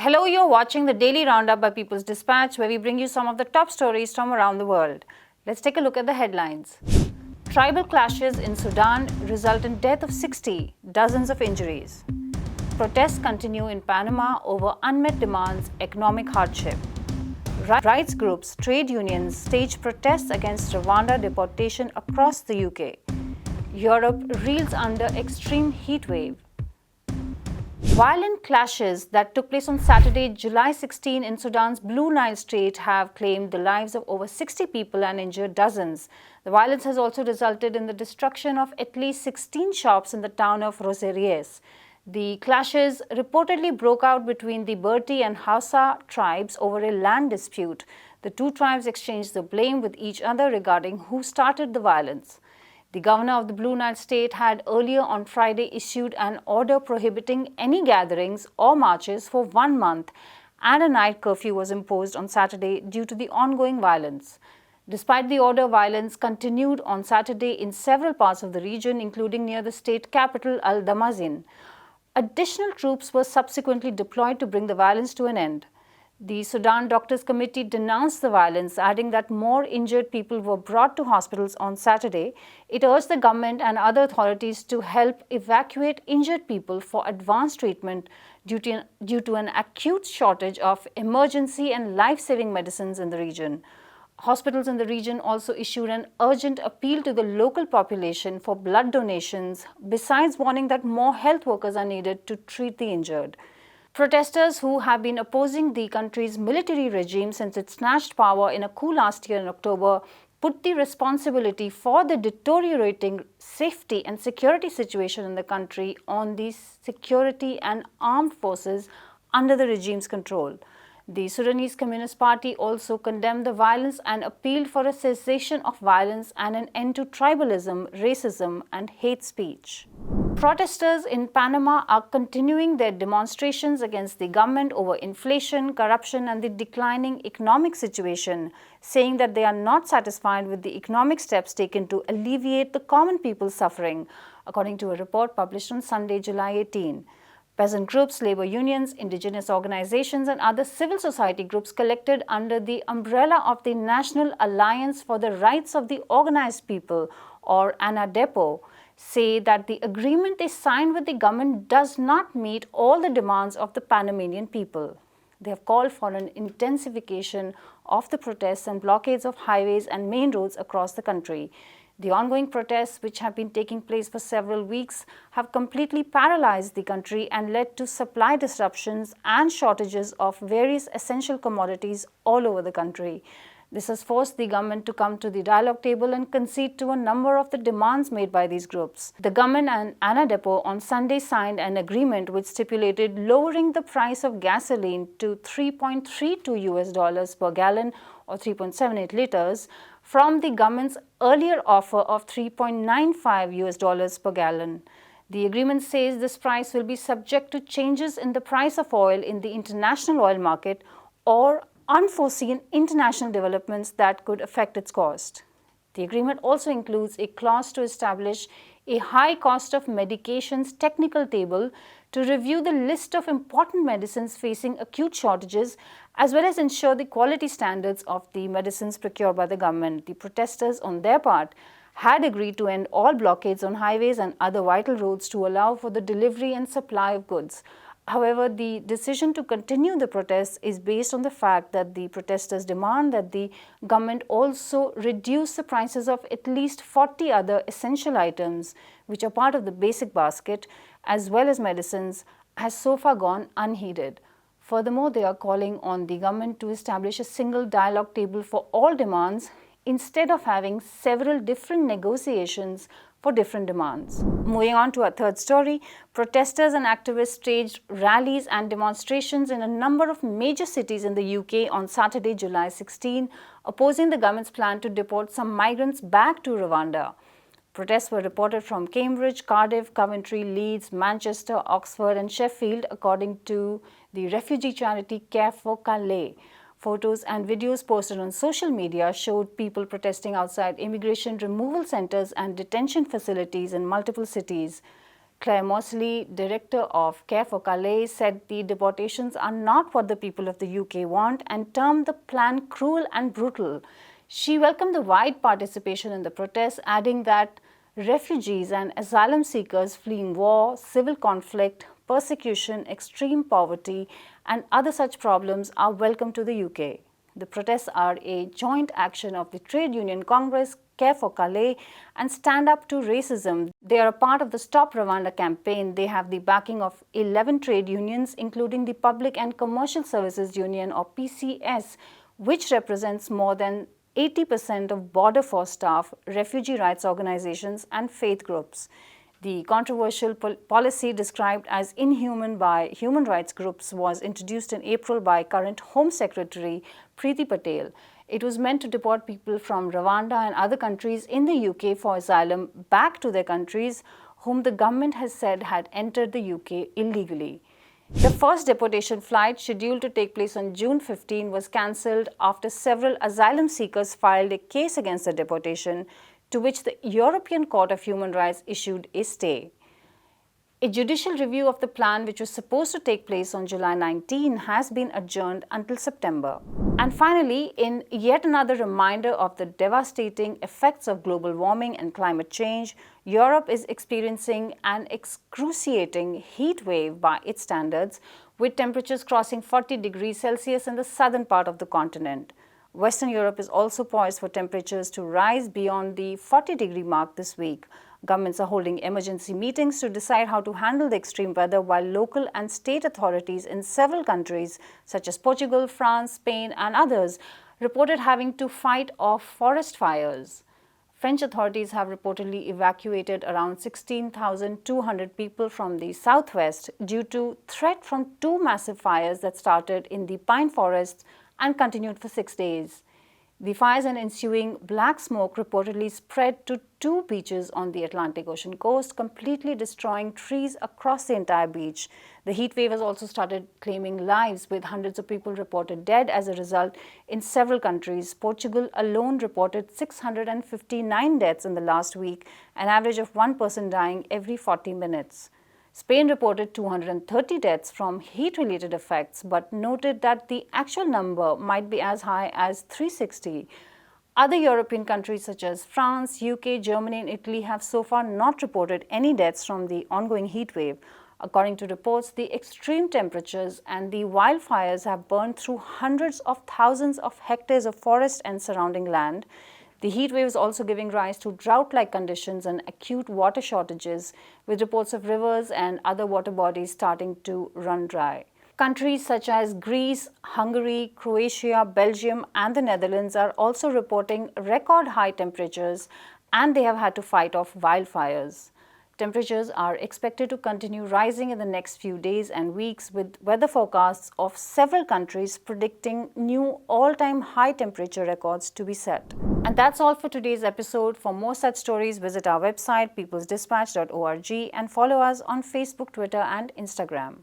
Hello, you're watching the Daily Roundup by People's Dispatch, where we bring you some of the top stories from around the world. Let's take a look at the headlines. Tribal clashes in Sudan result in death of 60, dozens of injuries. Protests continue in Panama over unmet demands, economic hardship. Rights groups, trade unions stage protests against Rwanda deportation across the UK. Europe reels under extreme heat wave. Violent clashes that took place on Saturday, July 16 in Sudan's Blue Nile State have claimed the lives of over 60 people and injured dozens. The violence has also resulted in the destruction of at least 16 shops in the town of Roseries. The clashes reportedly broke out between the Berti and Hausa tribes over a land dispute. The two tribes exchanged the blame with each other regarding who started the violence. The governor of the Blue Nile State had earlier on Friday issued an order prohibiting any gatherings or marches for 1 month, and a night curfew was imposed on Saturday due to the ongoing violence. Despite the order, violence continued on Saturday in several parts of the region, including near the state capital Al-Damazin. Additional troops were subsequently deployed to bring the violence to an end. The Sudan Doctors Committee denounced the violence, adding that more injured people were brought to hospitals on Saturday. It urged the government and other authorities to help evacuate injured people for advanced treatment due to an acute shortage of emergency and life-saving medicines in the region. Hospitals in the region also issued an urgent appeal to the local population for blood donations, besides warning that more health workers are needed to treat the injured. Protesters who have been opposing the country's military regime since it snatched power in a coup last year in October put the responsibility for the deteriorating safety and security situation in the country on the security and armed forces under the regime's control. The Sudanese Communist Party also condemned the violence and appealed for a cessation of violence and an end to tribalism, racism, and hate speech. Protesters in Panama are continuing their demonstrations against the government over inflation, corruption, and the declining economic situation, saying that they are not satisfied with the economic steps taken to alleviate the common people's suffering, according to a report published on Sunday, July 18. Peasant groups, labor unions, indigenous organizations, and other civil society groups collected under the umbrella of the National Alliance for the Rights of the Organized People, or ANADEPO, say that the agreement they signed with the government does not meet all the demands of the Panamanian people. They have called for an intensification of the protests and blockades of highways and main roads across the country. The ongoing protests, which have been taking place for several weeks, have completely paralyzed the country and led to supply disruptions and shortages of various essential commodities all over the country. This has forced the government to come to the dialogue table and concede to a number of the demands made by these groups. The government and ANADEPO on Sunday signed an agreement which stipulated lowering the price of gasoline to $3.32 per gallon, or 3.78 liters, from the government's earlier offer of $3.95 per gallon. The agreement says this price will be subject to changes in the price of oil in the international oil market or unforeseen international developments that could affect its cost. The agreement also includes a clause to establish a high cost of medications technical table to review the list of important medicines facing acute shortages, as well as ensure the quality standards of the medicines procured by the government. The protesters, on their part, had agreed to end all blockades on highways and other vital roads to allow for the delivery and supply of goods. However, the decision to continue the protests is based on the fact that the protesters demand that the government also reduce the prices of at least 40 other essential items, which are part of the basic basket, as well as medicines, has so far gone unheeded. Furthermore, they are calling on the government to establish a single dialogue table for all demands instead of having several different negotiations for different demands. Moving on to our third story, protesters and activists staged rallies and demonstrations in a number of major cities in the UK on Saturday, July 16, opposing the government's plan to deport some migrants back to Rwanda. Protests were reported from Cambridge, Cardiff, Coventry, Leeds, Manchester, Oxford, and Sheffield, according to the refugee charity Care for Calais. Photos and videos posted on social media showed people protesting outside immigration removal centers and detention facilities in multiple cities. Claire Mosley, director of Care for Calais, said the deportations are not what the people of the UK want and termed the plan cruel and brutal. She welcomed the wide participation in the protests, adding that refugees and asylum seekers fleeing war, civil conflict, persecution, extreme poverty, and other such problems are welcome to the UK. The protests are a joint action of the Trade Union Congress, Care for Calais, and Stand Up to Racism. They are a part of the Stop Rwanda campaign. They have the backing of 11 trade unions, including the Public and Commercial Services Union, or PCS, which represents more than 80% of border force staff, refugee rights organizations, and faith groups. The controversial policy, described as inhuman by human rights groups, was introduced in April by current Home Secretary Priti Patel. It was meant to deport people from Rwanda and other countries in the UK for asylum back to their countries whom the government has said had entered the UK illegally. The first deportation flight, scheduled to take place on June 15, was cancelled after several asylum seekers filed a case against the deportation, to which the European Court of Human Rights issued a stay. A judicial review of the plan, which was supposed to take place on July 19, has been adjourned until September. And finally, in yet another reminder of the devastating effects of global warming and climate change, Europe is experiencing an excruciating heat wave by its standards, with temperatures crossing 40 degrees Celsius in the southern part of the continent. Western Europe is also poised for temperatures to rise beyond the 40-degree mark this week. Governments are holding emergency meetings to decide how to handle the extreme weather, while local and state authorities in several countries, such as Portugal, France, Spain, and others, reported having to fight off forest fires. French authorities have reportedly evacuated around 16,200 people from the southwest due to threat from two massive fires that started in the pine forests and continued for 6 days. The fires and ensuing black smoke reportedly spread to two beaches on the Atlantic Ocean coast, completely destroying trees across the entire beach. The heat wave has also started claiming lives, with hundreds of people reported dead as a result in several countries. Portugal alone reported 659 deaths in the last week, an average of one person dying every 40 minutes. Spain reported 230 deaths from heat-related effects, but noted that the actual number might be as high as 360. Other European countries such as France, UK, Germany, and Italy have so far not reported any deaths from the ongoing heat wave. According to reports, the extreme temperatures and the wildfires have burned through hundreds of thousands of hectares of forest and surrounding land. The heat wave is also giving rise to drought-like conditions and acute water shortages, with reports of rivers and other water bodies starting to run dry. Countries such as Greece, Hungary, Croatia, Belgium, and the Netherlands are also reporting record high temperatures, and they have had to fight off wildfires. Temperatures are expected to continue rising in the next few days and weeks, with weather forecasts of several countries predicting new all-time high temperature records to be set. And that's all for today's episode. For more such stories, visit our website peoplesdispatch.org and follow us on Facebook, Twitter, and Instagram.